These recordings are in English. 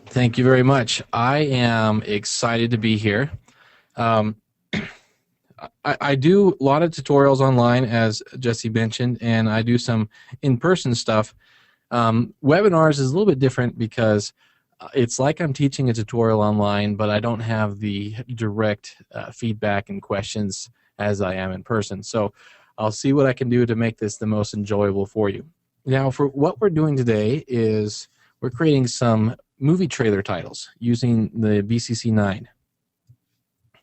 Thank you very much. I am excited to be here. Um, I do a lot of tutorials online, as Jesse mentioned, and I do some in-person stuff. Webinars is a little bit different because it's like I'm teaching a tutorial online, but I don't have the direct feedback and questions as I am in person. So I'll see what I can do to make this the most enjoyable for you. Now, for what we're doing today is we're creating some movie trailer titles using the BCC9.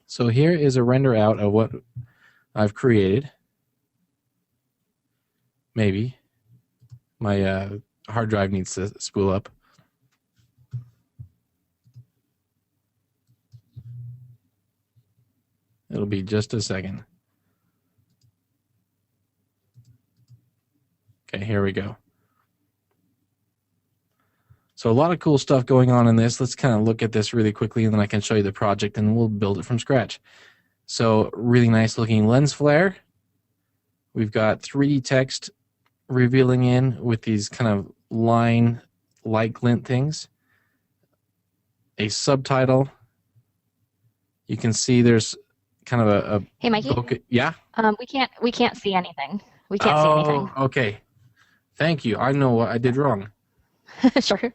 So here is a render out of what I've created. Maybe my hard drive needs to spool up. It'll be just a second. Okay, here we go. So a lot of cool stuff going on in this. Let's kind of look at this really quickly, and then I can show you the project, and we'll build it from scratch. So really nice looking lens flare. We've got 3D text revealing in with these kind of line light glint things. A subtitle. You can see there's kind of a Hey, Mikey. yeah. We can't see anything. We can't see anything. Okay. Thank you. I know what I did wrong. Sure.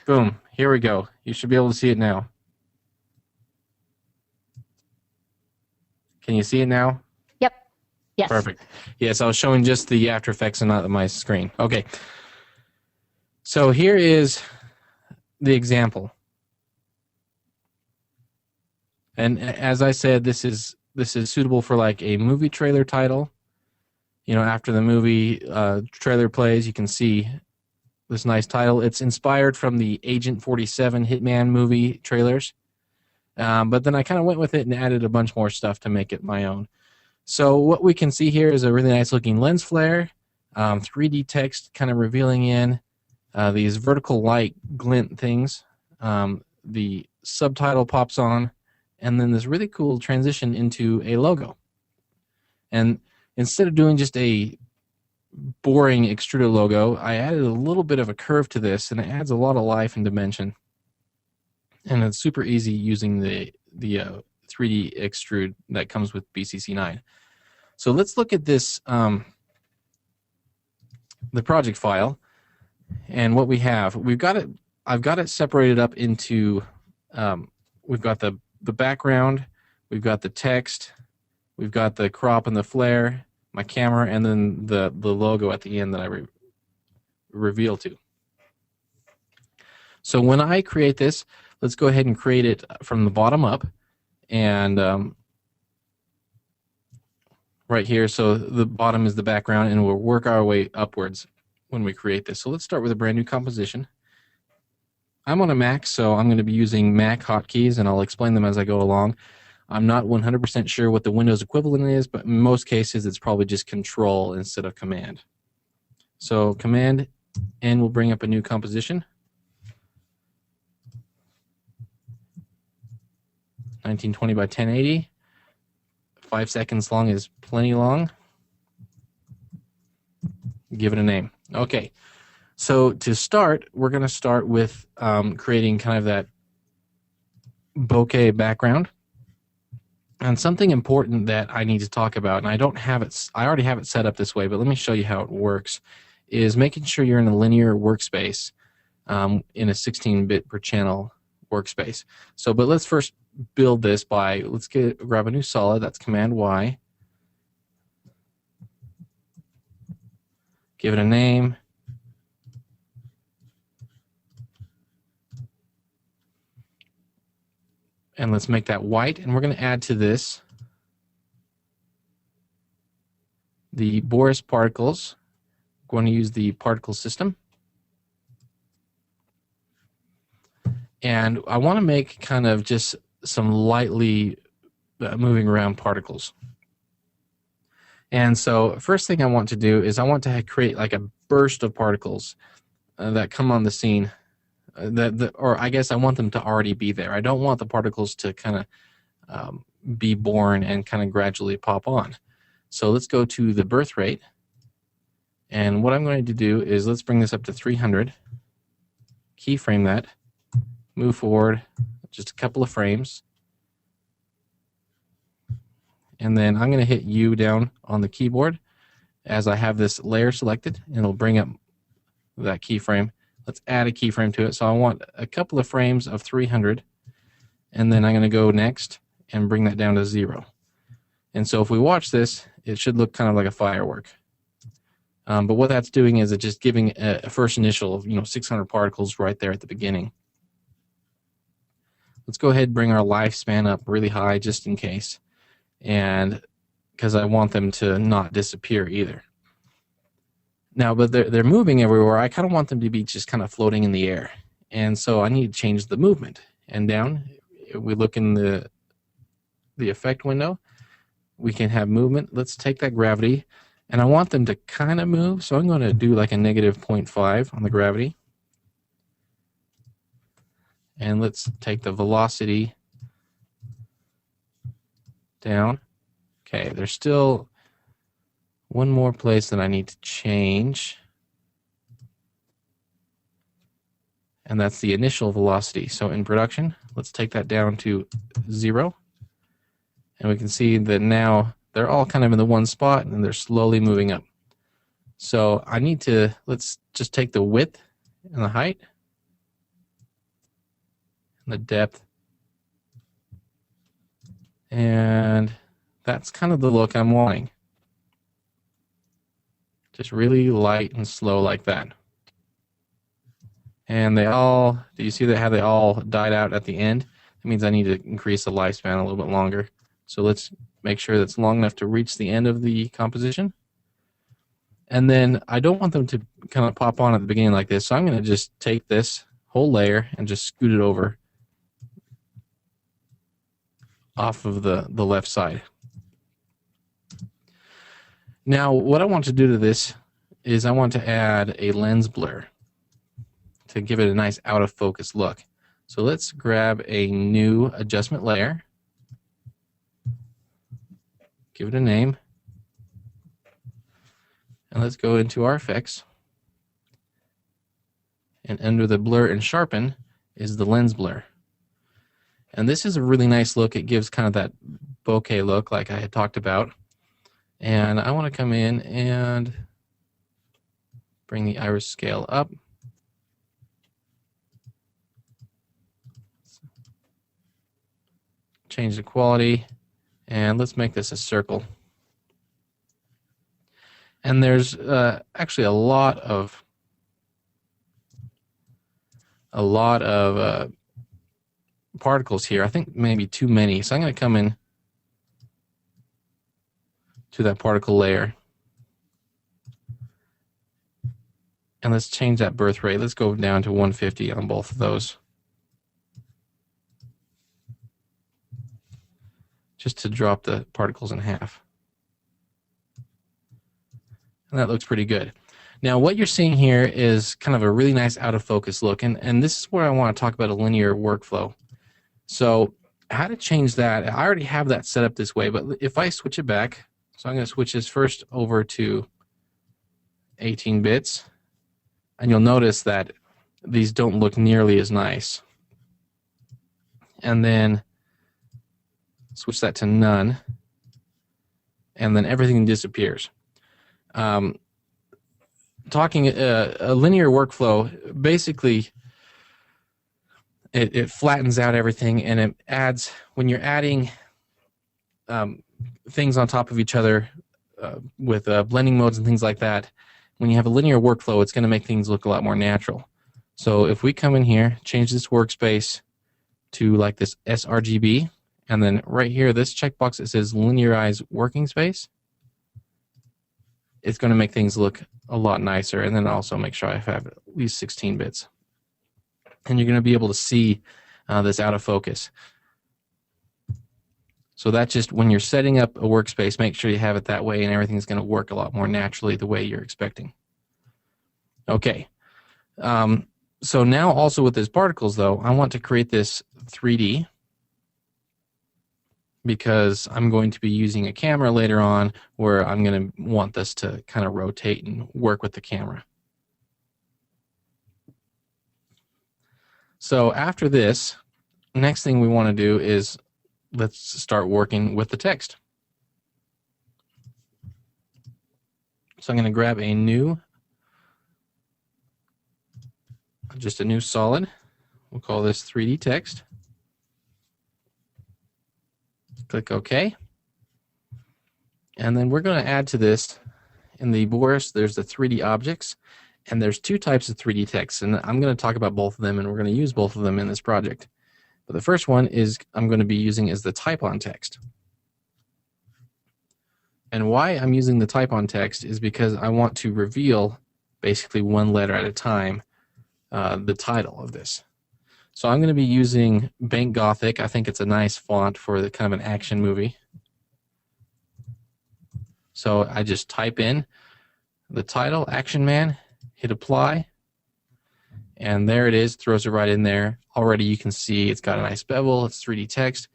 Boom. Here we go. You should be able to see it now. Can you see it now? Yep. Yes. Perfect. Yes, I was showing just the After Effects and not my screen. Okay. So here is the example. And as I said, this is suitable for like a movie trailer title. You know, after the movie trailer plays, you can see this nice title. It's inspired from the Agent 47 Hitman movie trailers. But then I kind of went with it and added a bunch more stuff to make it my own. So what we can see here is a really nice looking lens flare, 3D text kind of revealing in these vertical light glint things. The subtitle pops on, and then this really cool transition into a logo. And instead of doing just a boring extruded logo, I added a little bit of a curve to this, and it adds a lot of life and dimension. And it's super easy using the 3D extrude that comes with BCC9. So let's look at this, the project file, and what we have. I've got it separated up into, we've got the background, we've got the text, we've got the crop and the flare, my camera, and then the logo at the end that I reveal to. So when I create this, let's go ahead and create it from the bottom up. And right here, so the bottom is the background, and we'll work our way upwards when we create this. So let's start with a brand new composition. I'm on a Mac, so I'm going to be using Mac hotkeys, and I'll explain them as I go along. I'm not 100% sure what the Windows equivalent is, but in most cases it's probably just Control instead of Command. So Command N will bring up a new composition. 1920 by 1080. 5 seconds long is plenty long. Give it a name. Okay. So to start, we're going to start with creating kind of that bokeh background. And something important that I need to talk about, and I already have it set up this way, but let me show you how it works, is making sure you're in a linear workspace in a 16-bit per channel workspace. So, but let's first build this by, let's grab a new solid, that's Command Y. Give it a name. And let's make that white, and we're going to add to this the Boris particles. We're going to use the particle system. And I want to make kind of just some lightly moving around particles. And so first thing I want to do is I want to create like a burst of particles that come on the scene. Or I guess I want them to already be there. I don't want the particles to kind of be born and kind of gradually pop on. So let's go to the birth rate. And what I'm going to do is let's bring this up to 300. Keyframe that. move forward just a couple of frames. And then I'm going to hit U down on the keyboard as I have this layer selected, and it'll bring up that keyframe. Let's add a keyframe to it. So I want a couple of frames of 300, and then I'm going to go next and bring that down to 0. And so if we watch this, it should look kind of like a firework. But what that's doing is it's just giving a first initial of 600 particles right there at the beginning. Let's go ahead and bring our lifespan up really high just in case, and because I want them to not disappear either. Now, but they're moving everywhere. I kind of want them to be just kind of floating in the air, and so I need to change the movement. And down, if we look in the effect window, we can have movement. Let's take that gravity, and I want them to kind of move, so I'm going to do like a negative 0.5 on the gravity. And let's take the velocity down. Okay, there's still one more place that I need to change, and that's the initial velocity. So in production, let's take that down to 0, and we can see that now they're all kind of in the one spot, and they're slowly moving up. So I need to, let's just take the width and the height and the depth, and that's kind of the look I'm wanting. Just really light and slow like that. And they all, do you see how they all died out at the end? That means I need to increase the lifespan a little bit longer. So let's make sure that's long enough to reach the end of the composition. And then I don't want them to kind of pop on at the beginning like this, so I'm going to just take this whole layer and just scoot it over off of the left side. Now, what I want to do to this is I want to add a lens blur to give it a nice out of focus look. So let's grab a new adjustment layer, give it a name, and let's go into our effects. And under the blur and sharpen is the lens blur. And this is a really nice look. It gives kind of that bokeh look like I had talked about. And I want to come in and bring the iris scale up. Change the quality, and let's make this a circle. And there's actually a lot of particles here. I think maybe too many. So I'm going to come in to that particle layer, and let's change that birth rate. Let's go down to 150 on both of those, just to drop the particles in half. And that looks pretty good. Now what you're seeing here is kind of a really nice out of focus look, and this is where I want to talk about a linear workflow. So how to change that, I already have that set up this way, but if I switch it back, so I'm going to switch this first over to 18 bits, and you'll notice that these don't look nearly as nice. And then switch that to none, and then everything disappears. Talking a linear workflow, basically it flattens out everything, and it adds, when you're adding things on top of each other with blending modes and things like that, when you have a linear workflow, it's going to make things look a lot more natural. So if we come in here, change this workspace to like this sRGB, and then right here, this checkbox that says linearize working space, it's going to make things look a lot nicer. And then also make sure I have at least 16 bits. And you're going to be able to see this out of focus. So that's just when you're setting up a workspace, make sure you have it that way, and everything's going to work a lot more naturally the way you're expecting. Okay. So now also with these particles, though, I want to create this 3D, because I'm going to be using a camera later on where I'm going to want this to kind of rotate and work with the camera. So after this, next thing we want to do is let's start working with the text. So I'm going to grab just a new solid. We'll call this 3D text. Click OK. And then we're going to add to this, in the Boris, there's the 3D objects, and there's two types of 3D text, and I'm going to talk about both of them, and we're going to use both of them in this project. But the first one is I'm going to be using is the type on text. And why I'm using the type on text is because I want to reveal basically one letter at a time the title of this. So I'm going to be using Bank Gothic. I think it's a nice font for the kind of an action movie. So I just type in the title, Action Man, hit apply, and there it is, throws it right in there. Already you can see it's got a nice bevel, it's 3D text,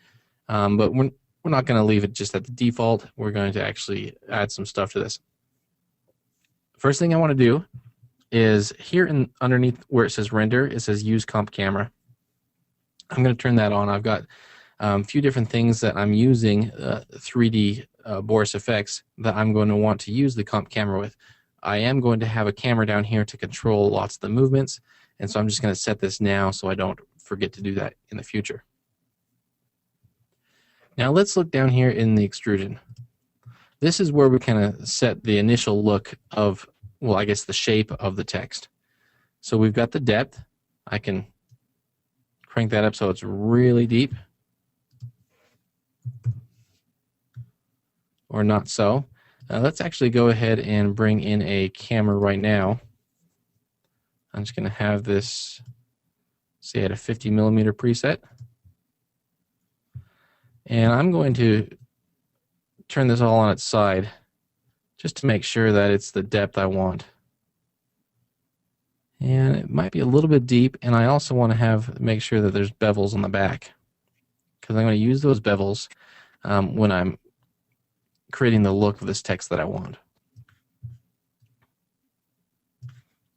but we're not going to leave it just at the default. We're going to actually add some stuff to this. First thing I want to do is here underneath where it says render, it says use comp camera. I'm going to turn that on. I've got a few different things that I'm using 3D Boris effects that I'm going to want to use the comp camera with. I am going to have a camera down here to control lots of the movements, and so I'm just going to set this now so I don't forget to do that in the future. Now let's look down here in the extrusion. This is where we kind of set the initial look of, well, I guess the shape of the text. So we've got the depth. I can crank that up so it's really deep. Or not so. Let's actually go ahead and bring in a camera right now. I'm just going to have this, say, at a 50mm preset. And I'm going to turn this all on its side just to make sure that it's the depth I want. And it might be a little bit deep, and I also want to make sure that there's bevels on the back, because I'm going to use those bevels when I'm creating the look of this text that I want.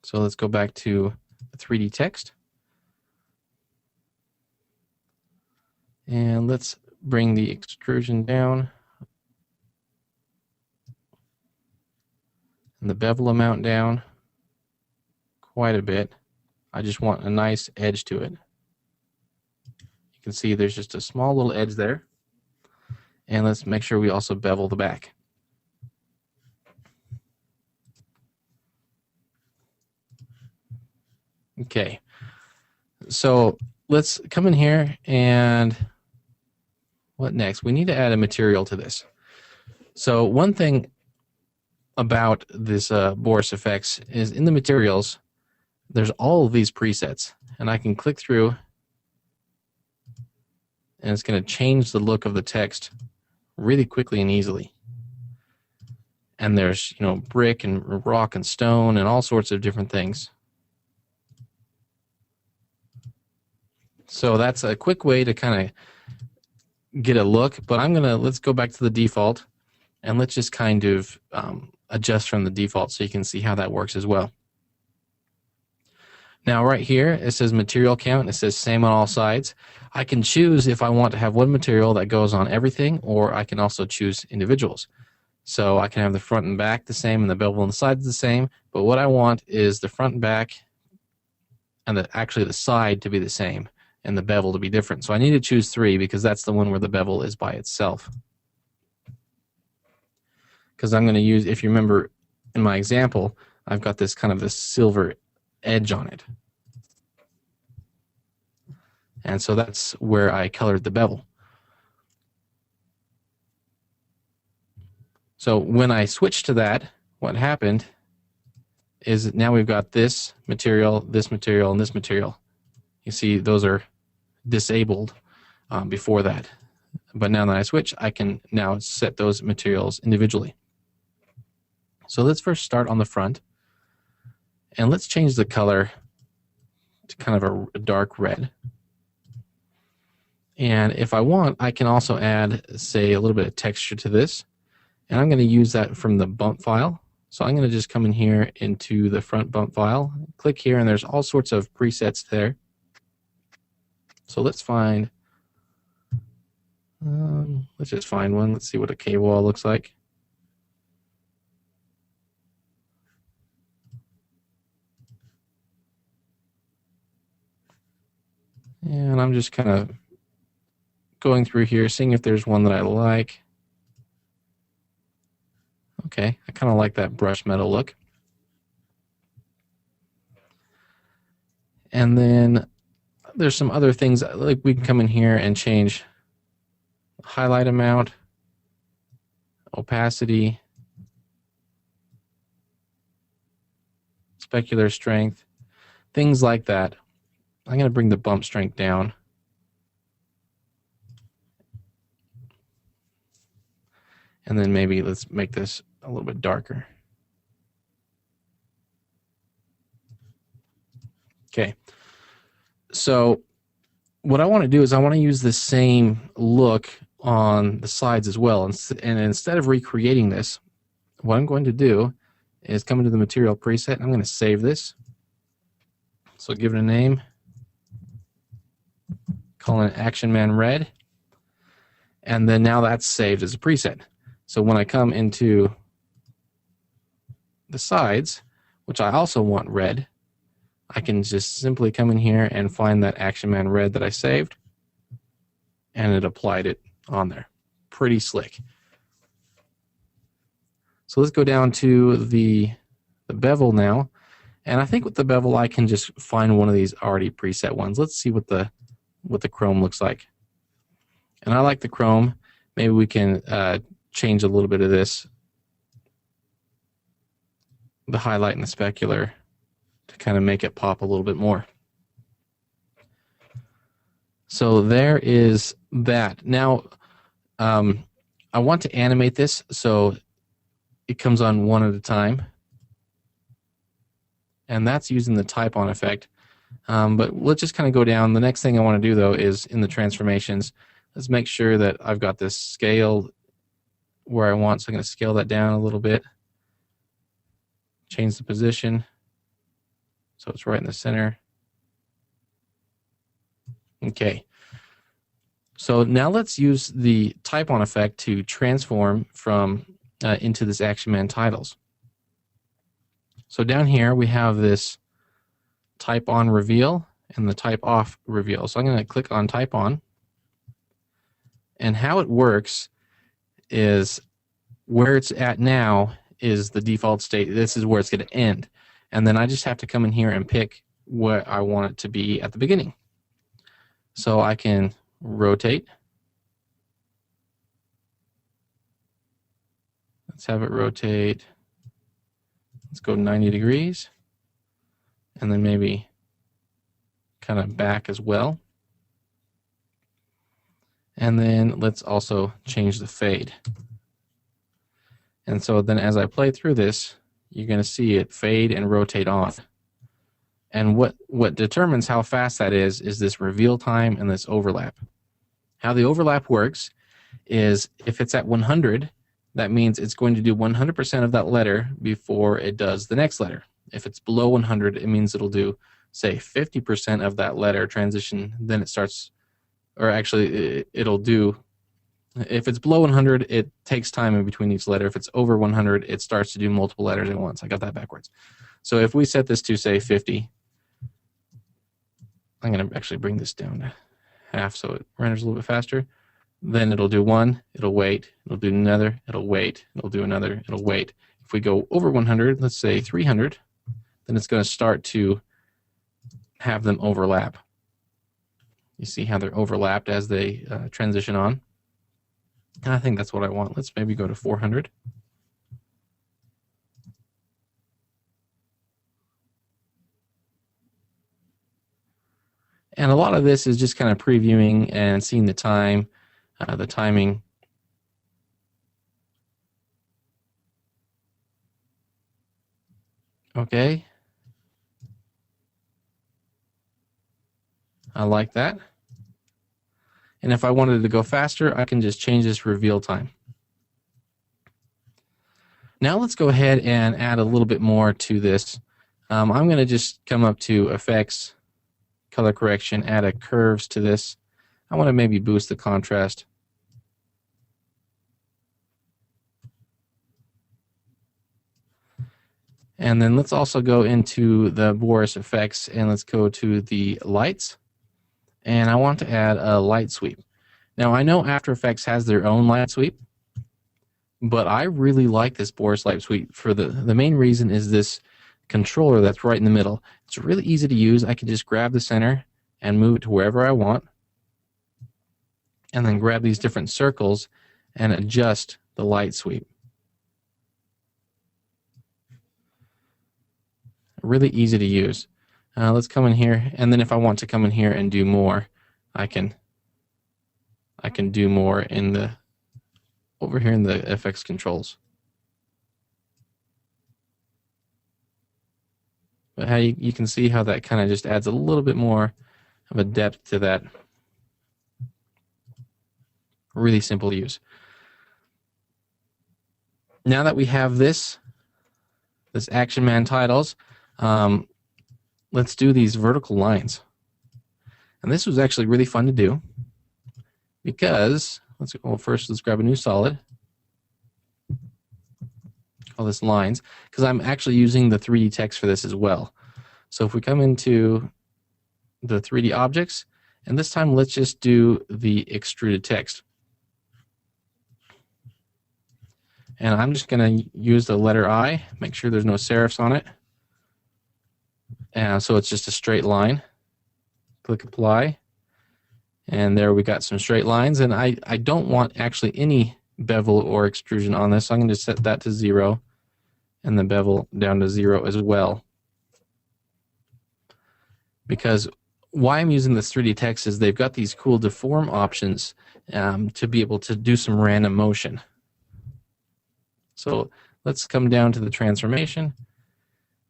So let's go back to the 3D text. And let's bring the extrusion down. And the bevel amount down quite a bit. I just want a nice edge to it. You can see there's just a small little edge there. And let's make sure we also bevel the back. Okay, so let's come in here, and what next? We need to add a material to this. So one thing about this Boris effects is in the materials, there's all of these presets, and I can click through, and it's going to change the look of the text really quickly and easily. And there's, you know, brick and rock and stone and all sorts of different things. So that's a quick way to kind of get a look, but let's go back to the default, and let's just kind of adjust from the default so you can see how that works as well. Now right here it says material count, and it says same on all sides. I can choose if I want to have one material that goes on everything, or I can also choose individuals. So I can have the front and back the same and the bevel on the sides the same, but what I want is the front and back and actually the side to be the same and the bevel to be different. So I need to choose 3 because that's the one where the bevel is by itself. Because I'm going to use, if you remember in my example, I've got this kind of this silver edge on it. And so that's where I colored the bevel. So when I switched to that, what happened is now we've got this material, and this material. You see those are disabled before that. But now that I switch, I can now set those materials individually. So let's first start on the front. And let's change the color to kind of a dark red. And if I want, I can also add, say, a little bit of texture to this. And I'm going to use that from the bump file. So I'm going to just come in here into the front bump file, click here, and there's all sorts of presets there. So let's find, let's just find one. Let's see what a cave wall looks like. And I'm just kind of going through here, seeing if there's one that I like. Okay, I kind of like that brush metal look. And then there's some other things, like we can come in here and change highlight amount, opacity, specular strength, things like that. I'm going to bring the bump strength down. And then maybe let's make this a little bit darker. Okay. So what I want to do is I want to use the same look on the sides as well. And instead of recreating this, what I'm going to do is come into the material preset. I'm going to save this. So give it a name. Call it Action Man Red. And then now that's saved as a preset. So when I come into the sides, which I also want red, I can just simply come in here and find that Action Man Red that I saved, and it applied it on there. Pretty slick. So let's go down to the bevel now. And I think with the bevel, I can just find one of these already preset ones. Let's see what the chrome looks like. And I like the chrome. Maybe we can change a little bit of this, the highlight and the specular, to kind of make it pop a little bit more. So there is that. Now, I want to animate this so it comes on one at a time. And that's using the type on effect. But let's just kind of go down. The next thing I want to do, though, is in the transformations, let's make sure that I've got this scaled where I want. So I'm going to scale that down a little bit. Change the position so it's right in the center. Okay. So now let's use the type on effect to transform from into this Action Man titles. So down here we have this type on reveal and the type off reveal. So I'm going to click on type on. And how it works is where it's at now is the default state. This is where it's going to end. And then I just have to come in here and pick what I want it to be at the beginning. So I can rotate. Let's have it rotate. Let's go 90 degrees. And then maybe kind of back as well. And then let's also change the fade. And so then as I play through this, you're going to see it fade and rotate on. And what determines how fast that is this reveal time and this overlap. How the overlap works is if it's at 100, that means it's going to do 100% of that letter before it does the next letter. If it's below 100, it means it'll do, say, 50% of that letter transition, then it starts, or actually it'll do, if it's below 100, it takes time in between each letter. If it's over 100, it starts to do multiple letters at once. I got that backwards. So if we set this to, say, 50, I'm going to actually bring this down to half so it renders a little bit faster. Then it'll do one, it'll wait, it'll do another, it'll wait, it'll do another, it'll wait. If we go over 100, let's say 300, then it's going to start to have them overlap. You see how they're overlapped as they transition on. And I think that's what I want. Let's maybe go to 400. And a lot of this is just kind of previewing and seeing the time, the timing. Okay. I like that. And if I wanted to go faster, I can just change this reveal time. Now let's go ahead and add a little bit more to this. I'm going to just come up to Effects, color correction, add a curves to this. I want to maybe boost the contrast. And then let's also go into the Boris effects, and let's go to the lights. And I want to add a light sweep. Now, I know After Effects has their own light sweep, but I really like this Boris light sweep for the main reason is this controller that's right in the middle. It's really easy to use. I can just grab the center and move it to wherever I want, and then grab these different circles and adjust the light sweep. Really easy to use. Let's come in here, and then if I want to come in here and do more, I can do more in the over here in the FX controls. But how you can see how that kind of just adds a little bit more of a depth to that. Really simple to use. Now that we have this Action Man titles, let's do these vertical lines. And this was actually really fun to do because let's grab a new solid. Call this lines, because I'm actually using the 3D text for this as well. So if we come into the 3D objects, and this time let's just do the extruded text. And I'm just going to use the letter I, make sure there's no serifs on it. And so it's just a straight line. Click apply. And there we got some straight lines. And I don't want actually any bevel or extrusion on this, so I'm going to set that to 0 and the bevel down to 0 as well. Because why I'm using this 3D text is they've got these cool deform options to be able to do some random motion. So let's come down to the transformation.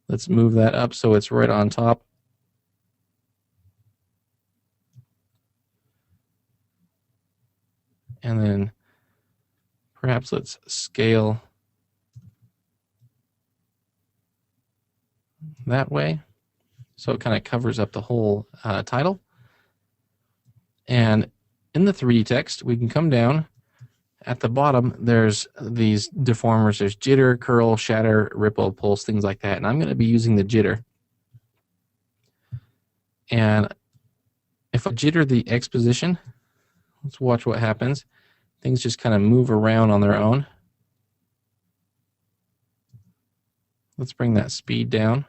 Let's move that up so it's right on top. And then perhaps let's scale that way so it kind of covers up the whole title. And in the 3D text, we can come down. At the bottom, there's these deformers. There's jitter, curl, shatter, ripple, pulse, things like that. And I'm going to be using the jitter. And if I jitter the X position, let's watch what happens. Things just kind of move around on their own. Let's bring that speed down.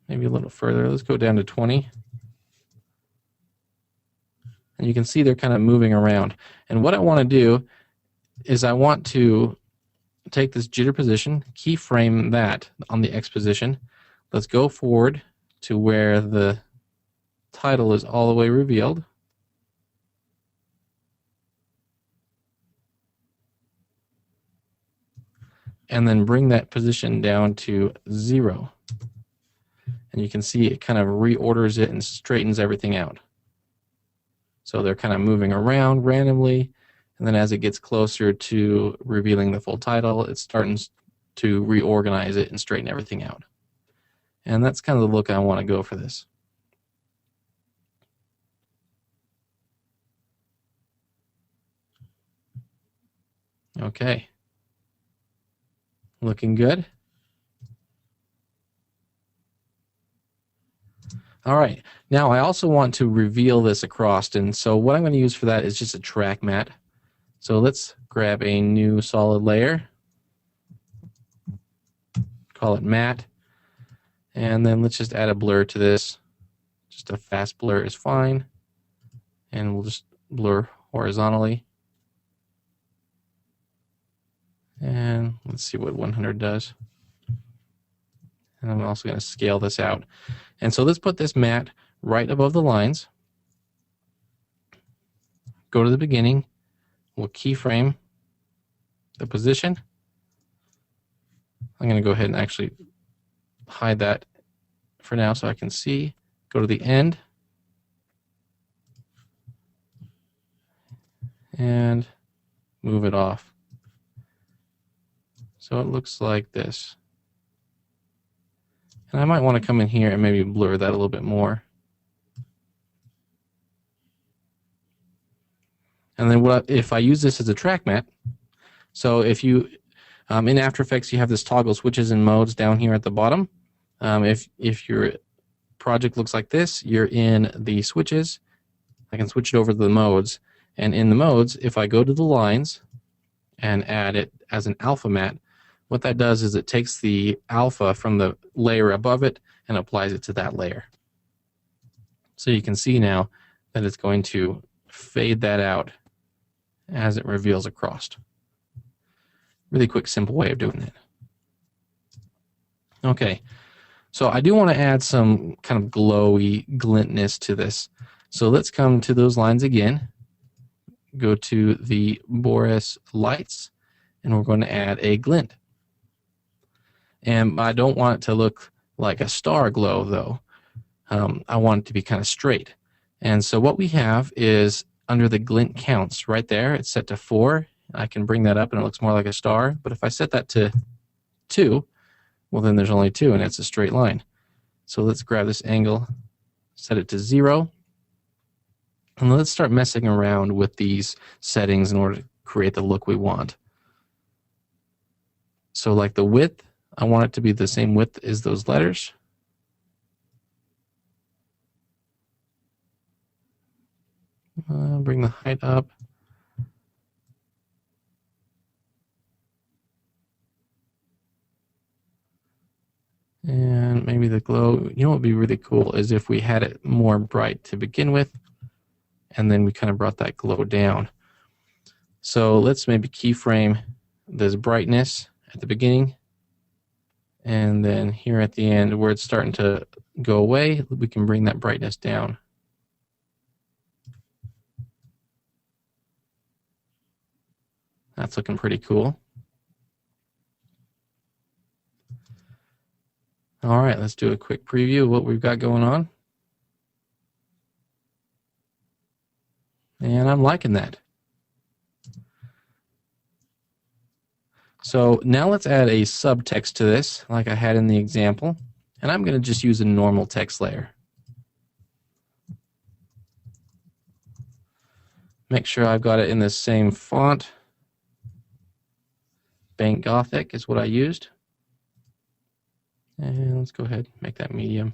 Maybe a little further. Let's go down to 20. And you can see they're kind of moving around. And what I want to do is I want to take this jitter position, keyframe that on the X position. Let's go forward to where the title is all the way revealed. And then bring that position down to 0. And you can see it kind of reorders it and straightens everything out. So they're kind of moving around randomly, and then as it gets closer to revealing the full title, it's starting to reorganize it and straighten everything out. And that's kind of the look I want to go for this. Okay. Looking good. All right, now I also want to reveal this across, and so what I'm going to use for that is just a track matte. So let's grab a new solid layer, call it matte, and then let's just add a blur to this. Just a fast blur is fine, and we'll just blur horizontally. And let's see what 100 does. And I'm also going to scale this out. And so let's put this matte right above the lines. Go to the beginning. We'll keyframe the position. I'm going to go ahead and actually hide that for now so I can see. Go to the end. And move it off. So it looks like this. And I might want to come in here and maybe blur that a little bit more. And then if I use this as a track mat, so if you, in After Effects, you have this toggle switches and modes down here at the bottom. If your project looks like this, you're in the switches. I can switch it over to the modes. And in the modes, if I go to the lines and add it as an alpha mat, what that does is it takes the alpha from the layer above it and applies it to that layer. So you can see now that it's going to fade that out as it reveals across. Really quick, simple way of doing it. Okay, so I do want to add some kind of glowy glintness to this. So let's come to those lines again. Go to the Boris lights, and we're going to add a glint. And I don't want it to look like a star glow, though. I want it to be kind of straight. And so what we have is under the glint counts right there, it's set to 4. I can bring that up and it looks more like a star. But if I set that to 2, well, then there's only 2 and it's a straight line. So let's grab this angle, set it to 0. And let's start messing around with these settings in order to create the look we want. So like the width, I want it to be the same width as those letters. Bring the height up. And maybe the glow. You know what would be really cool is if we had it more bright to begin with, and then we kind of brought that glow down. So let's maybe keyframe this brightness at the beginning, and then here at the end where it's starting to go away, we can bring that brightness down. That's looking pretty cool. All right, let's do a quick preview of what we've got going on. And I'm liking that. So now let's add a subtext to this, like I had in the example. And I'm going to just use a normal text layer. Make sure I've got it in the same font. Bank Gothic is what I used. And let's go ahead and make that medium.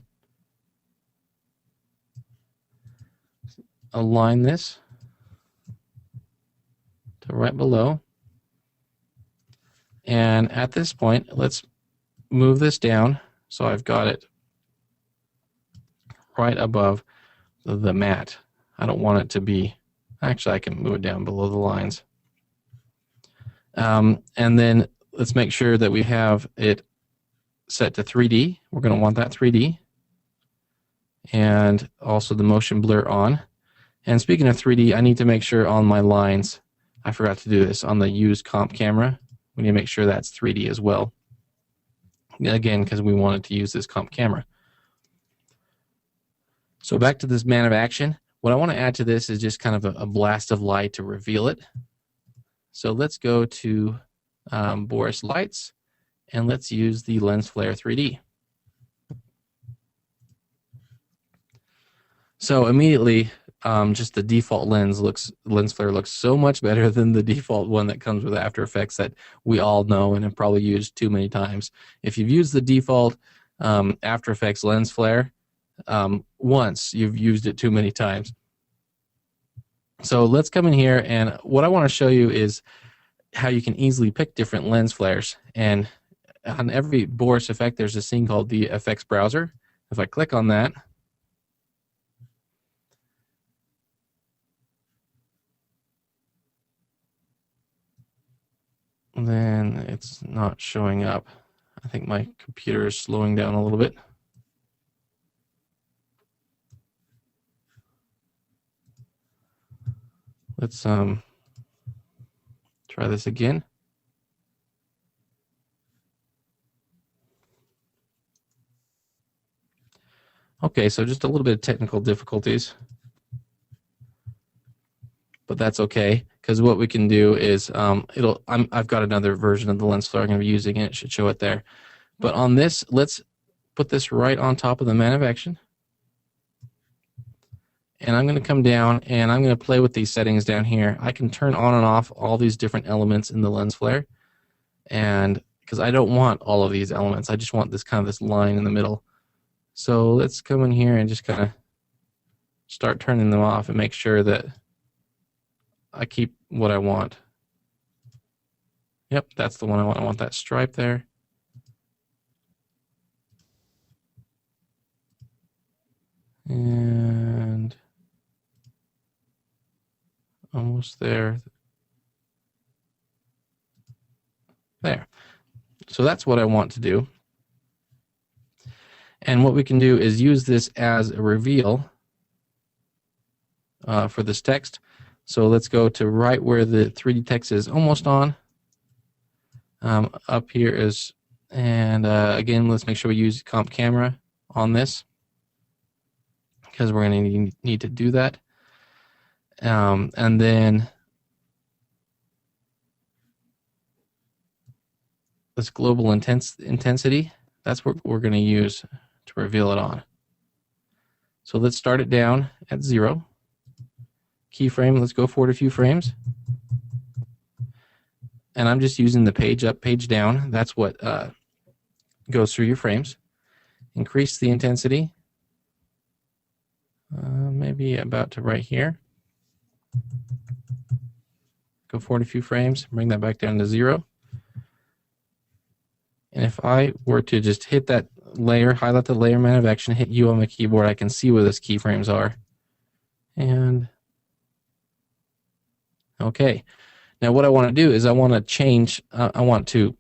Align this to right below. And at this point, let's move this down so I've got it right above the mat. I don't want it to be, actually I can move it down below the lines. And then let's make sure that we have it set to 3D. We're going to want that 3D. And also the motion blur on. And speaking of 3D, I need to make sure on my lines, I forgot to do this, on the use comp camera, we need to make sure that's 3D as well. Again, because we wanted to use this comp camera. So back to this man of action. What I want to add to this is just kind of a blast of light to reveal it. So let's go to Boris Lights, and let's use the Lens Flare 3D. So immediately, just the default lens flare looks so much better than the default one that comes with After Effects that we all know and have probably used too many times. If you've used the default After Effects lens flare once, you've used it too many times. So let's come in here, and what I want to show you is how you can easily pick different lens flares. And on every Boris effect, there's this thing called the effects browser. If I click on that, then it's not showing up. I think my computer is slowing down a little bit. Let's try this again. Okay, so just a little bit of technical difficulties, but that's okay, because what we can do is I've got another version of the lens flare I'm going to be using, and it should show it there. But on this, let's put this right on top of the man of action. And I'm going to come down and I'm going to play with these settings down here. I can turn on and off all these different elements in the lens flare. And because I don't want all of these elements, I just want this kind of this line in the middle. So let's come in here and just kind of start turning them off and make sure that I keep what I want. Yep, that's the one I want. I want that stripe there. And almost there. There. So that's what I want to do. And what we can do is use this as a reveal for this text. So let's go to right where the 3D text is almost on. Up here is, and again, let's make sure we use comp camera on this, because we're going to need to do that. And then this global intensity, that's what we're going to use to reveal it on. So let's start it down at 0. Keyframe, let's go forward a few frames. And I'm just using the page up, page down. That's what goes through your frames. Increase the intensity. Maybe about to right here. Go forward a few frames, bring that back down to 0. And if I were to just hit that layer, highlight the layer man of action, hit U on the keyboard, I can see where those keyframes are. And okay. Now what I want to do is I want to change, I want to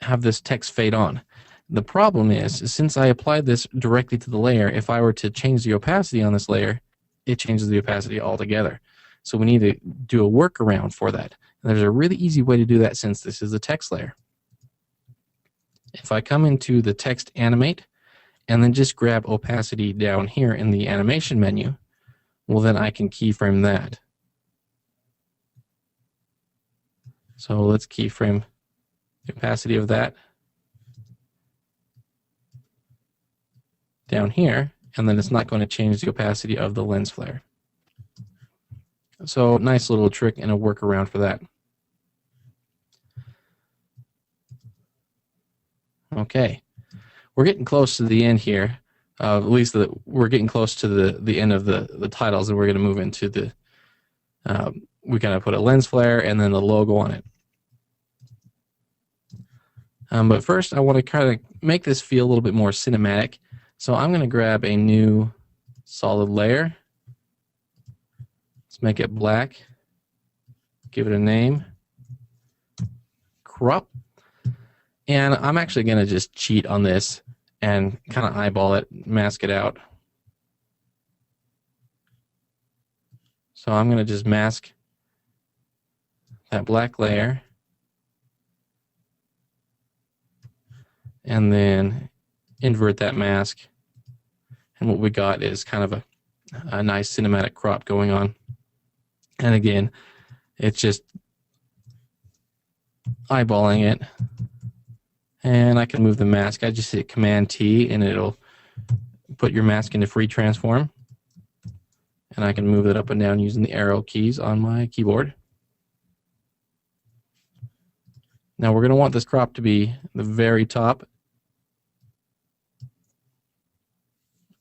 have this text fade on. The problem is, since I applied this directly to the layer, if I were to change the opacity on this layer, it changes the opacity altogether. So we need to do a workaround for that. And there's a really easy way to do that since this is a text layer. If I come into the text animate and then just grab opacity down here in the animation menu, well then I can keyframe that. So let's keyframe the opacity of that down here, and then it's not going to change the opacity of the lens flare. So nice little trick and a workaround for that. Okay, we're getting close to the end here. At least we're getting close to the end of the titles, and we're going to move into the. We kind of put a lens flare and then the logo on it. But first, I want to kind of make this feel a little bit more cinematic. So I'm going to grab a new solid layer. Let's make it black. Give it a name. Crop. And I'm actually going to just cheat on this and kind of eyeball it, mask it out. So I'm going to just mask that black layer. And then invert that mask. And what we got is kind of a nice cinematic crop going on. And again, it's just eyeballing it. And I can move the mask. I just hit Command T and it'll put your mask into free transform. And I can move it up and down using the arrow keys on my keyboard. Now we're going to want this crop to be the very top,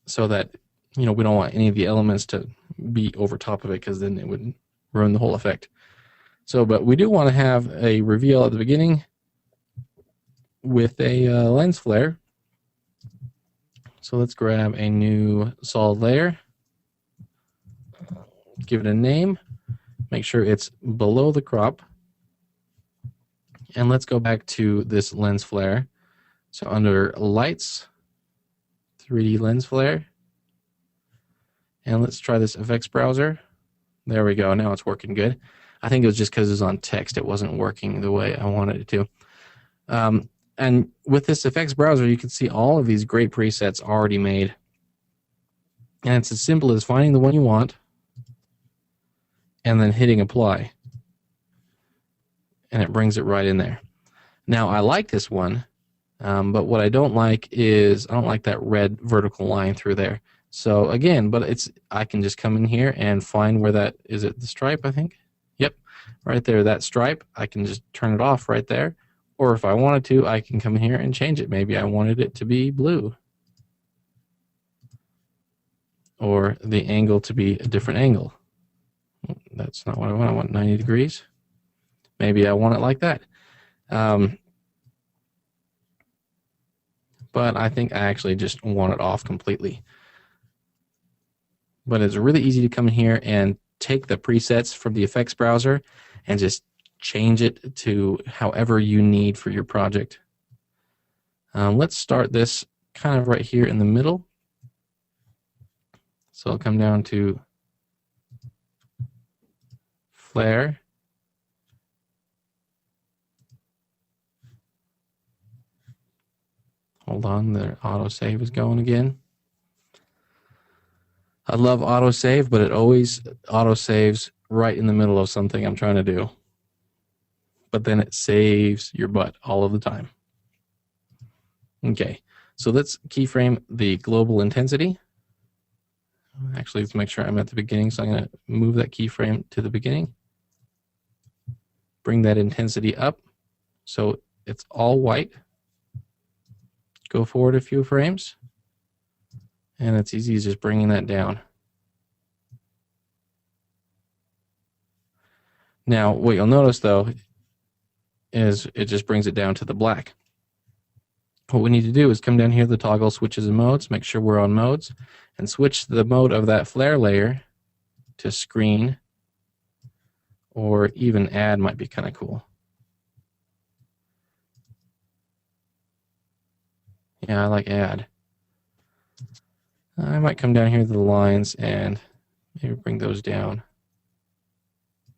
so that, you know, we don't want any of the elements to be over top of it, because then it would ruin the whole effect. So, but we do want to have a reveal at the beginning with a lens flare. So let's grab a new solid layer, give it a name, make sure it's below the crop, and let's go back to this lens flare. So under lights, 3D lens flare, and let's try this effects browser. There we go. Now it's working good. I think it was just because it was on text, it wasn't working the way I wanted it to. And with this effects browser, you can see all of these great presets already made. And it's as simple as finding the one you want and then hitting apply. And it brings it right in there. Now, I like this one But what I don't like is I don't like that red vertical line through there. So again, but I can just come in here and find where that is. It the stripe, I think. Yep, right there, that stripe. I can just turn it off right there. Or if I wanted to, I can come here and change it. Maybe I wanted it to be blue, or the angle to be a different angle. That's not what I want. I want 90 degrees. Maybe I want it like that. But I think I actually just want it off completely. But it's really easy to come in here and take the presets from the effects browser and just change it to however you need for your project. Let's start this kind of right here in the middle. So I'll come down to flare. Hold on, the autosave is going again. I love autosave, but it always autosaves right in the middle of something I'm trying to do. But then it saves your butt all of the time. Okay, so let's keyframe the global intensity. Actually, let's make sure I'm at the beginning, so I'm going to move that keyframe to the beginning. Bring that intensity up so it's all white. Go forward a few frames. And it's easy as just bringing that down. Now, what you'll notice, though, is it just brings it down to the black. What we need to do is come down here to the toggle switches and modes, make sure we're on modes, and switch the mode of that flare layer to screen, or even add might be kind of cool. Yeah, I like add. I might come down here to the lines and maybe bring those down.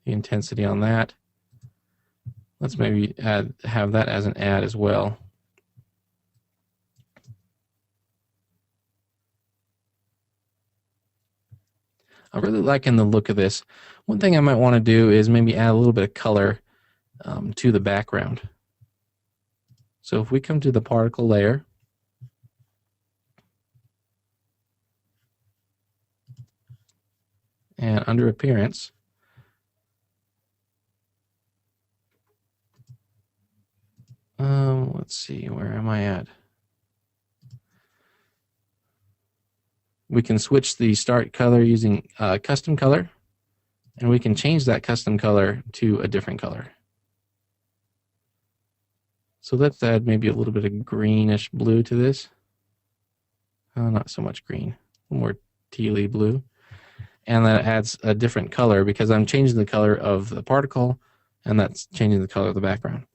The intensity on that. Let's maybe have that as an add as well. I'm really liking the look of this. One thing I might want to do is maybe add a little bit of color to the background. So if we come to the particle layer, and under appearance, let's see, where am I at? We can switch the start color using custom color, and we can change that custom color to a different color. So let's add maybe a little bit of greenish blue to this. Not so much green, a little more tealy blue. And that adds a different color because I'm changing the color of the particle, and that's changing the color of the background.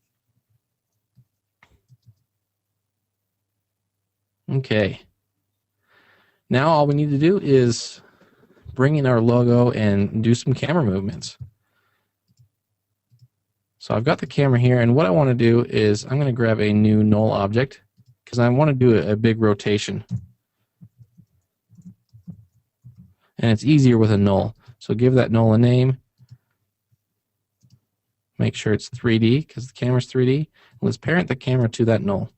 Okay. Now all we need to do is bring in our logo and do some camera movements. So I've got the camera here, and what I want to do is I'm going to grab a new null object because I want to do a big rotation. And it's easier with a null. So give that null a name. Make sure it's 3D because the camera's 3D. Let's parent the camera to that null.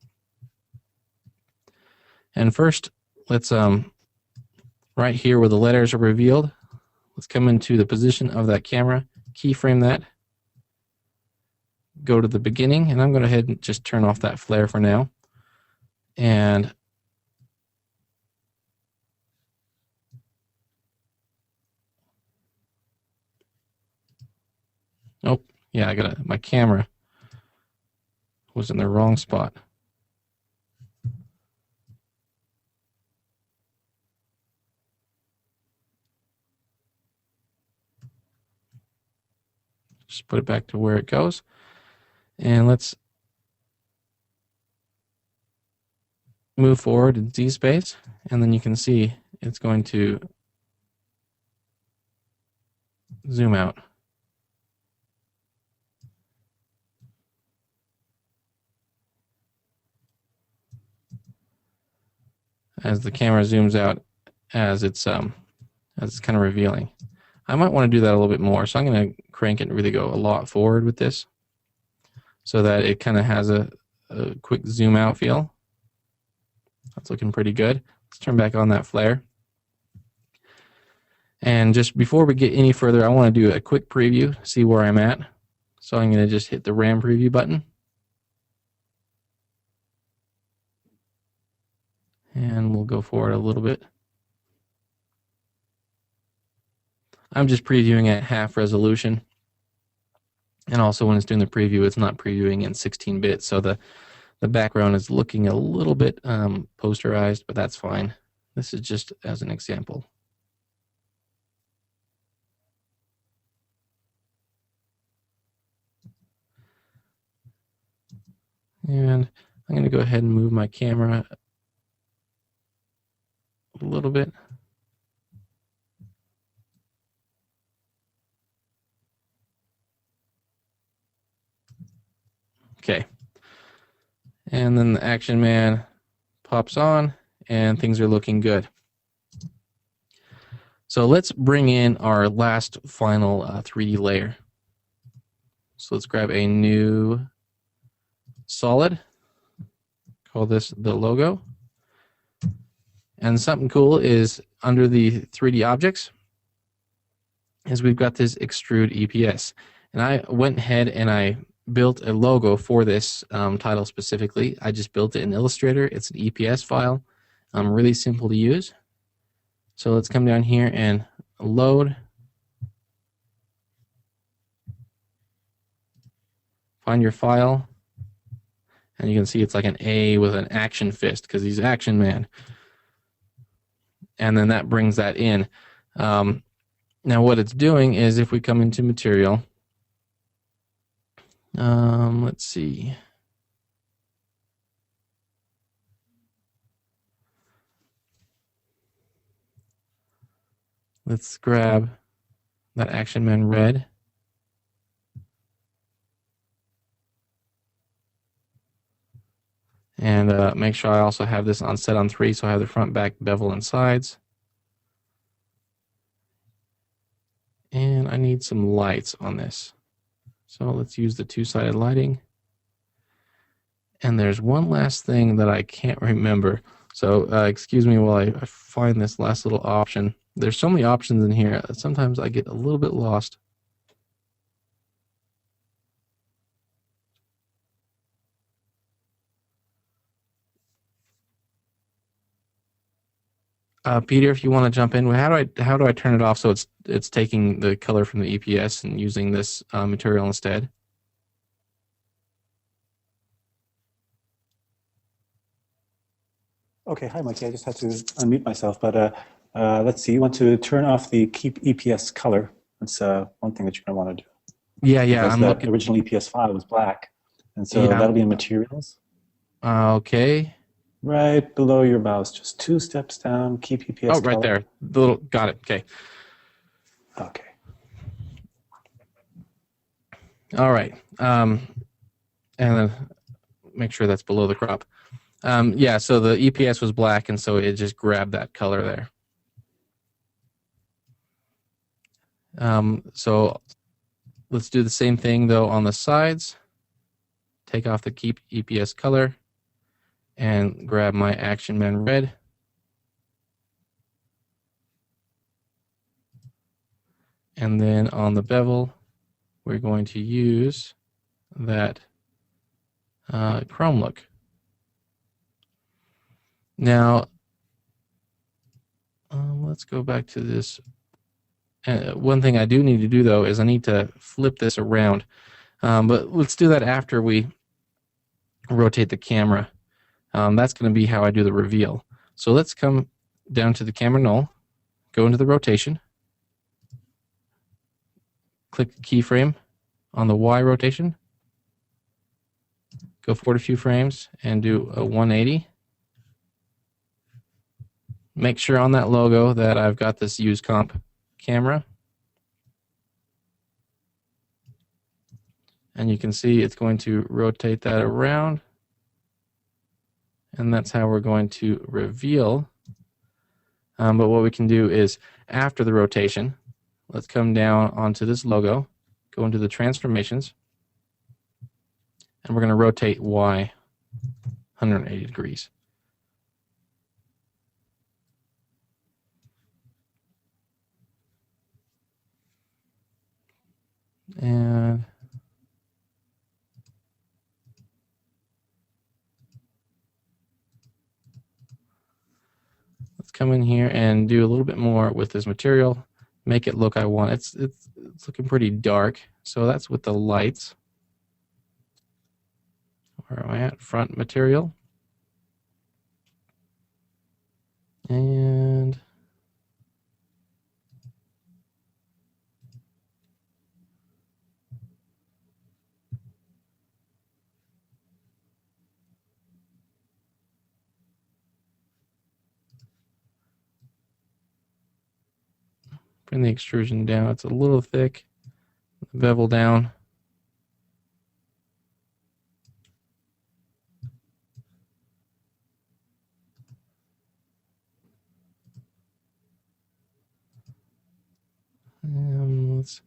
And first, let's right here where the letters are revealed, let's come into the position of that camera, keyframe that, go to the beginning, and I'm going to go ahead and just turn off that flare for now. And oh, yeah, my camera was in the wrong spot. Just put it back to where it goes. And let's move forward in Z space, and then you can see it's going to zoom out. As the camera zooms out, as it's kind of revealing. I might want to do that a little bit more, so I'm going to crank it and really go a lot forward with this, so that it kind of has a a quick zoom out feel. That's looking pretty good. Let's turn back on that flare. And just before we get any further, I want to do a quick preview, see where I'm at. So I'm going to just hit the RAM preview button. And we'll go forward a little bit. I'm just previewing at half resolution. And also when it's doing the preview, it's not previewing in 16-bit. So the background is looking a little bit posterized, but that's fine. This is just as an example. And I'm going to go ahead and move my camera a little bit. Okay. And then the Action Man pops on and things are looking good. So let's bring in our last final 3D layer. So let's grab a new solid. Call this the logo. And something cool is under the 3D objects is we've got this extrude EPS. And I went ahead and I built a logo for this title specifically. I just built it in Illustrator. It's an EPS file. Really simple to use. So let's come down here and load. Find your file. And you can see it's like an A with an action fist because he's Action Man. And then that brings that in. Now what it's doing is if we come into material, let's see. Let's grab that Action Man red. And make sure I also have this on set on 3, so I have the front, back, bevel, and sides. And I need some lights on this. So let's use the two-sided lighting. And there's one last thing that I can't remember. So excuse me while I find this last little option. There's so many options in here. Sometimes I get a little bit lost. Peter, if you want to jump in, how do I turn it off so it's taking the color from the EPS and using this material instead? Okay, hi Mikey. I just had to unmute myself, but let's see. You want to turn off the keep EPS color. That's one thing that you're going to want to do. Yeah. Because the original EPS file was black, and so that'll be in materials. Okay. Right below your mouse, just 2 steps down, keep EPS Oh, right color. there. The little, got it. Okay. Okay. All right. And then make sure that's below the crop. Yeah, so the EPS was black, and so it just grabbed that color there. So let's do the same thing, though, on the sides. Take off the keep EPS color and grab my Action Man red. And then on the bevel, we're going to use that chrome look. Now, let's go back to this. One thing I do need to do, though, is I need to flip this around. But let's do that after we rotate the camera. That's going to be how I do the reveal. So let's come down to the camera null, go into the rotation, click the keyframe on the Y rotation, go forward a few frames and do a 180. Make sure on that logo that I've got this use comp camera. And you can see it's going to rotate that around. And that's how we're going to reveal. But what we can do is after the rotation, let's come down onto this logo, go into the transformations, and we're going to rotate Y 180 degrees. And let's come in here and do a little bit more with this material. Make it look I want. It's looking pretty dark. So that's with the lights. Where am I at? Front material. And bring the extrusion down. It's a little thick. Bevel down. Let's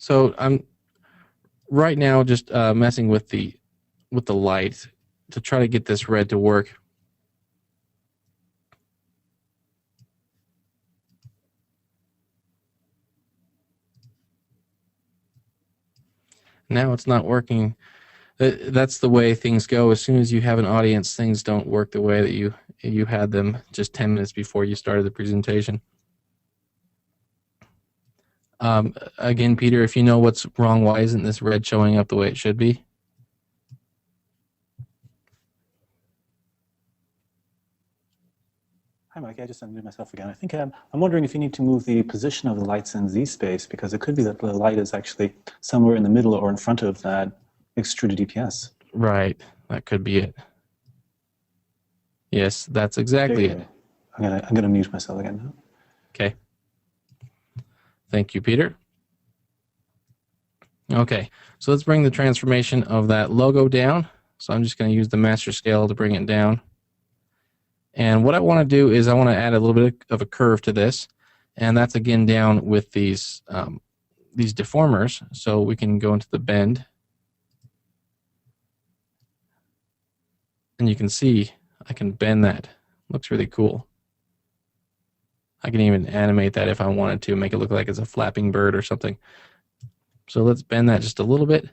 So I'm right now just messing with the light to try to get this red to work. Now it's not working. That's the way things go. As soon as you have an audience, things don't work the way that you had them just 10 minutes before you started the presentation. Again, Peter, if you know what's wrong, why isn't this red showing up the way it should be? Hi, Mikey. I just unmuted myself again. I think I'm wondering if you need to move the position of the lights in Z space, because it could be that the light is actually somewhere in the middle or in front of that extruded EPS. Right. That could be it. Yes, that's exactly it. I'm gonna mute myself again now. Okay. Thank you, Peter. Okay, so let's bring the transformation of that logo down. So I'm just going to use the master scale to bring it down. And what I want to do is I want to add a little bit of a curve to this, and that's again down with these deformers. So we can go into the bend, and you can see I can bend that. Looks really cool. I can even animate that if I wanted to, make it look like it's a flapping bird or something. So let's bend that just a little bit.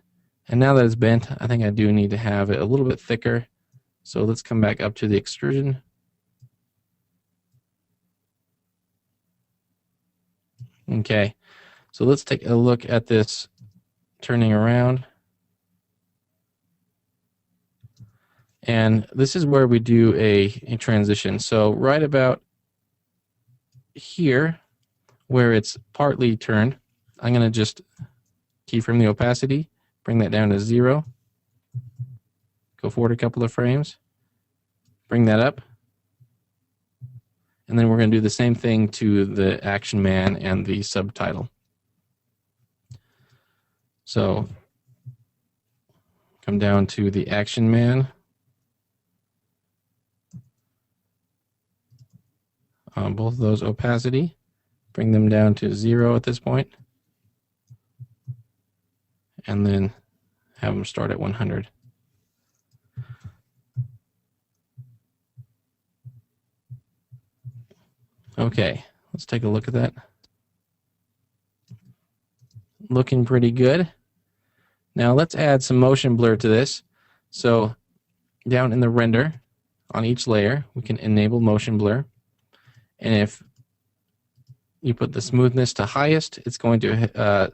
And now that it's bent, I think I do need to have it a little bit thicker. So let's come back up to the extrusion. Okay, so let's take a look at this turning around. And this is where we do a transition. So right about here, where it's partly turned, I'm going to just keyframe the opacity, bring that down to 0, go forward a couple of frames, bring that up, and then we're going to do the same thing to the Action Man and the subtitle. So come down to the Action Man. Both of those opacity, bring them down to 0 at this point, and then have them start at 100. Okay, let's take a look at that. Looking pretty good. Now let's add some motion blur to this. So down in the render, on each layer, we can enable motion blur. And if you put the smoothness to highest, it's going to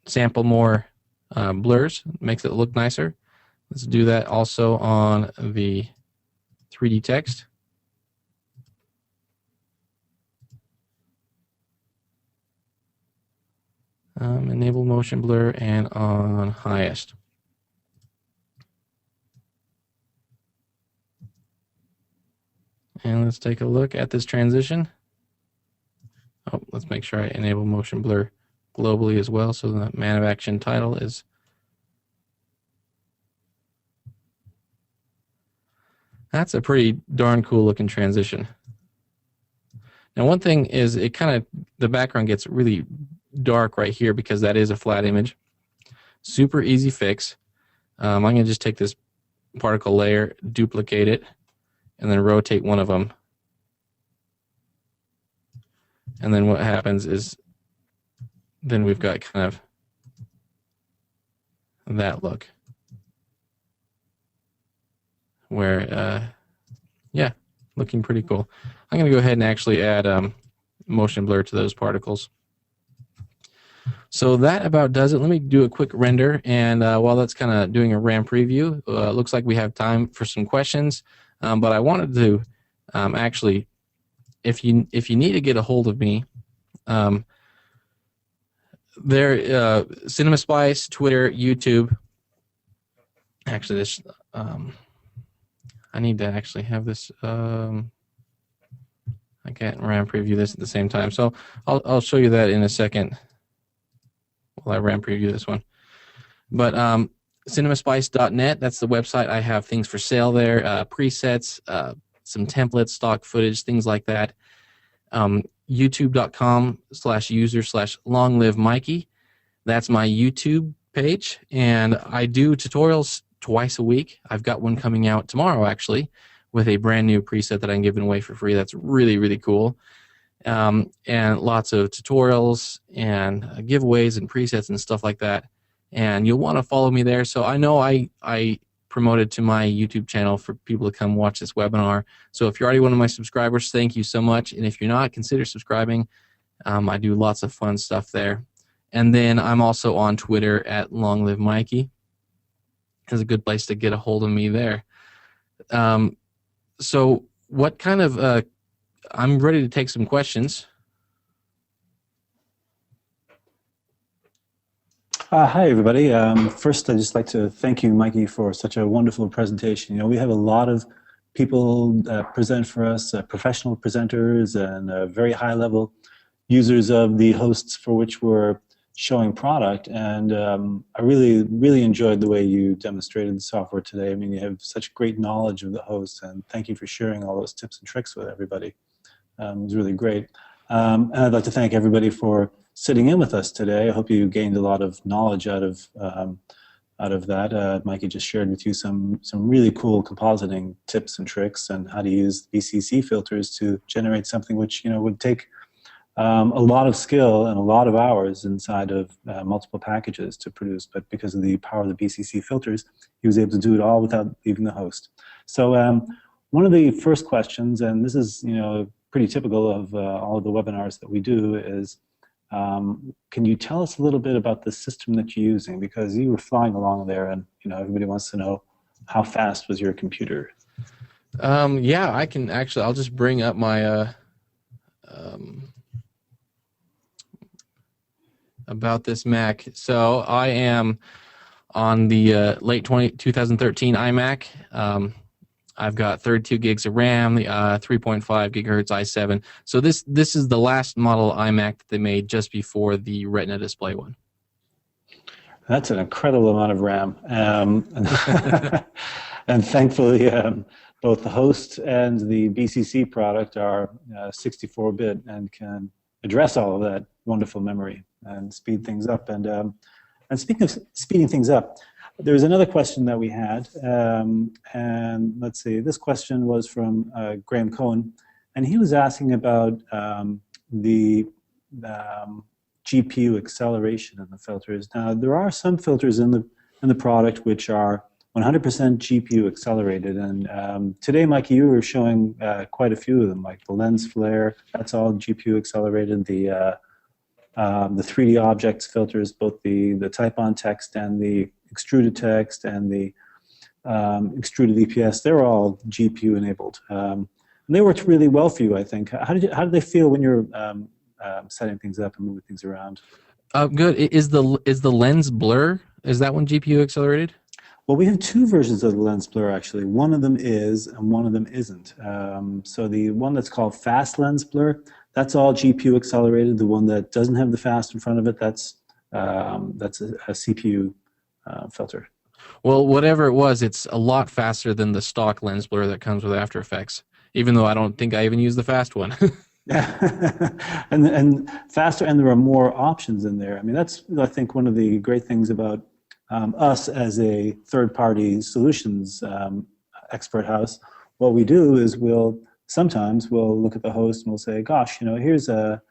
sample more blurs, makes it look nicer. Let's do that also on the 3D text. Enable motion blur and on highest. And let's take a look at this transition. Oh, let's make sure I enable motion blur globally as well, so the Man of Action title is That's a pretty darn cool looking transition. Now, one thing is the background gets really dark right here because that is a flat image. Super easy fix. I'm going to just take this particle layer, duplicate it, and then rotate one of them. And then what happens is then we've got kind of that look where, yeah, looking pretty cool. I'm going to go ahead and actually add motion blur to those particles. So that about does it. Let me do a quick render, and while that's kind of doing a RAM preview, it looks like we have time for some questions. But I wanted to actually, if you need to get a hold of me, CinemaSpice, Twitter, YouTube. Actually, this I need to actually have this. I can't RAM preview this at the same time, so I'll show you that in a second. While I RAM preview this one, but cinemaspice.net, that's the website. I have things for sale there, presets, some templates, stock footage, things like that. YouTube.com/user/longlivemikey. That's my YouTube page, and I do tutorials twice a week. I've got one coming out tomorrow, actually, with a brand new preset that I'm giving away for free. That's really, really cool. And lots of tutorials and giveaways and presets and stuff like that. And you'll want to follow me there. So I know I promoted to my YouTube channel for people to come watch this webinar. So if you're already one of my subscribers, thank you so much. And if you're not, consider subscribing. I do lots of fun stuff there. And then I'm also on Twitter at LongLiveMikey. It's a good place to get a hold of me there. So what kind of... I'm ready to take some questions. Hi, everybody. First, I'd just like to thank you, Mikey, for such a wonderful presentation. You know, we have a lot of people present for us, professional presenters and very high-level users of the hosts for which we're showing product. And I really, really enjoyed the way you demonstrated the software today. I mean, you have such great knowledge of the host, and thank you for sharing all those tips and tricks with everybody. It was really great. And I'd like to thank everybody for sitting in with us today. I hope you gained a lot of knowledge out of that. Mikey just shared with you some really cool compositing tips and tricks and how to use BCC filters to generate something which, you know, would take a lot of skill and a lot of hours inside of multiple packages to produce. But because of the power of the BCC filters, he was able to do it all without leaving the host. So one of the first questions, and this is, you know, pretty typical of all of the webinars that we do, is can you tell us a little bit about the system that you're using? Because you were flying along there, and you know everybody wants to know how fast was your computer. Yeah, I can actually. I'll just bring up my about this Mac. So I am on the late 2013 iMac. I've got 32 gigs of RAM, 3.5 gigahertz i7. So this is the last model iMac that they made just before the Retina display one. That's an incredible amount of RAM. And thankfully, both the host and the BCC product are 64-bit and can address all of that wonderful memory and speed things up. And speaking of speeding things up, there's another question that we had, and let's see, this question was from Graham Cohen, and he was asking about the GPU acceleration in the filters. Now, there are some filters in the product which are 100% GPU accelerated, and today, Mikey, you were showing quite a few of them, like the lens flare, that's all GPU accelerated, the 3D objects filters, both the type-on text and the extruded text and the extruded EPS, they're all GPU enabled. And they worked really well for you, I think. How did they feel when you're setting things up and moving things around? Good. Is the lens blur? Is that one GPU accelerated? Well, we have two versions of the lens blur, actually. One of them is, and one of them isn't. So the one that's called fast lens blur, that's all GPU accelerated. The one that doesn't have the fast in front of it, that's a CPU filter. Well, whatever it was, it's a lot faster than the stock lens blur that comes with After Effects, even though I don't think I even use the fast one. Yeah, and faster, and there are more options in there. I mean, that's, I think, one of the great things about us as a third-party solutions expert house. What we do is sometimes we'll look at the host and we'll say, gosh, here's a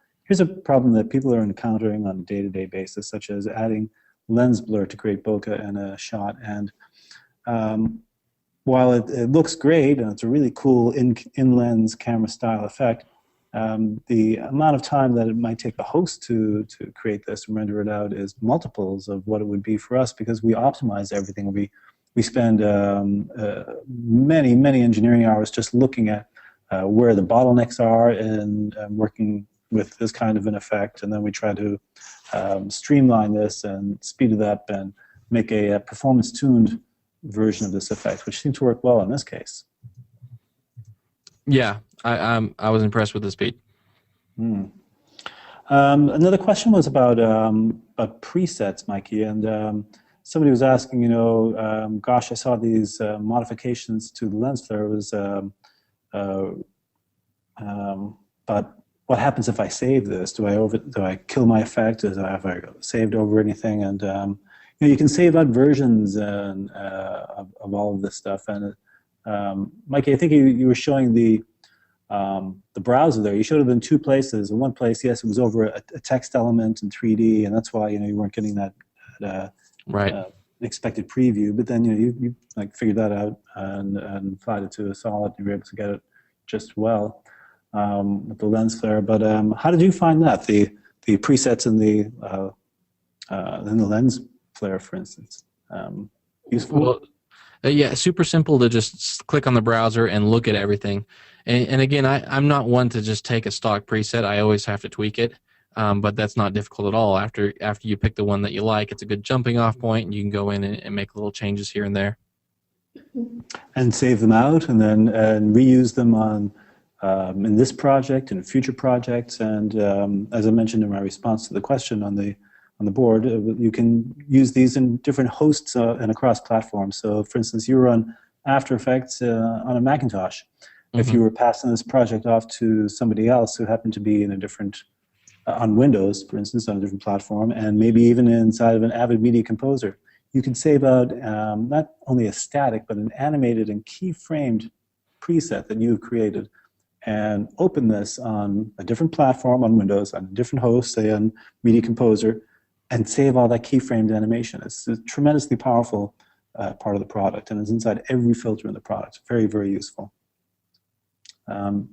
problem that people are encountering on a day-to-day basis, such as adding lens blur to create bokeh in a shot. And while it looks great and it's a really cool in-lens camera style effect, the amount of time that it might take the host to create this and render it out is multiples of what it would be for us, because we optimize everything. We spend many engineering hours just looking at where the bottlenecks are and working with this kind of an effect, and then we try to streamline this and speed it up and make a performance-tuned version of this effect, which seemed to work well in this case. Yeah, I was impressed with the speed. Another question was about presets, Mikey, and somebody was asking, gosh, I saw these modifications to the lens flare. But what happens if I save this? Do I kill my effect? Have I saved over anything? And you can save out versions of all of this stuff. And Mikey, I think you were showing the browser there. You showed it in two places. In one place, yes, it was over a text element in 3D, and that's why you weren't getting that right expected preview. But then you like figured that out and applied it to a solid. You were able to get it just well with the lens flare. But how did you find that the presets in the lens flare, for instance? Useful. Well, yeah, super simple to just click on the browser and look at everything. And again, I'm not one to just take a stock preset. I always have to tweak it, but that's not difficult at all. After you pick the one that you like, it's a good jumping off point, and you can go in and make little changes here and there. And save them out, and then reuse them on in this project and future projects. And as I mentioned in my response to the question on the board, you can use these in different hosts and across platforms. So, for instance, you were on After Effects on a Macintosh. If you were passing this project off to somebody else who happened to be in a different, on Windows, for instance, on a different platform, and maybe even inside of an Avid Media Composer, you can save out not only a static, but an animated and keyframed preset that you've created, and open this on a different platform on Windows, on a different host, say on Media Composer, and save all that keyframed animation. It's a tremendously powerful part of the product, and it's inside every filter in the product. Very, very useful. And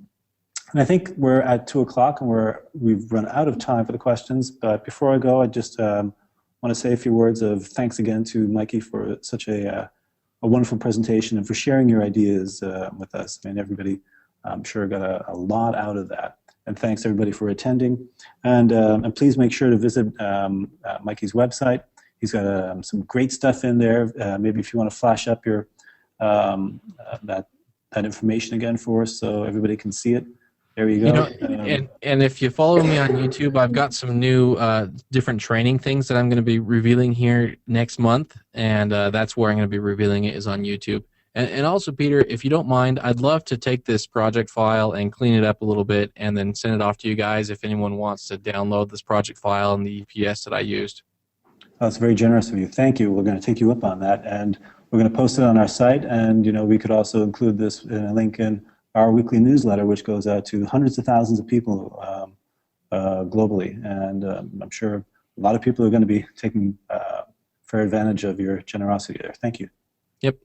I think we're at 2 o'clock, and we've run out of time for the questions. But before I go, I just want to say a few words of thanks again to Mikey for such a wonderful presentation and for sharing your ideas with us. I mean, everybody, I'm sure, got a lot out of that. And thanks everybody for attending. And please make sure to visit Mikey's website. He's got some great stuff in there. Maybe if you want to flash up your that information again for us so everybody can see it. There you go. And if you follow me on YouTube, I've got some new different training things that I'm going to be revealing here next month, and that's where I'm going to be revealing it, is on YouTube. And also, Peter, if you don't mind, I'd love to take this project file and clean it up a little bit and then send it off to you guys if anyone wants to download this project file and the EPS that I used. That's very generous of you. Thank you. We're going to take you up on that, and we're going to post it on our site. And we could also include this in a link in our weekly newsletter, which goes out to hundreds of thousands of people globally. And I'm sure a lot of people are going to be taking fair advantage of your generosity there. Thank you. Yep.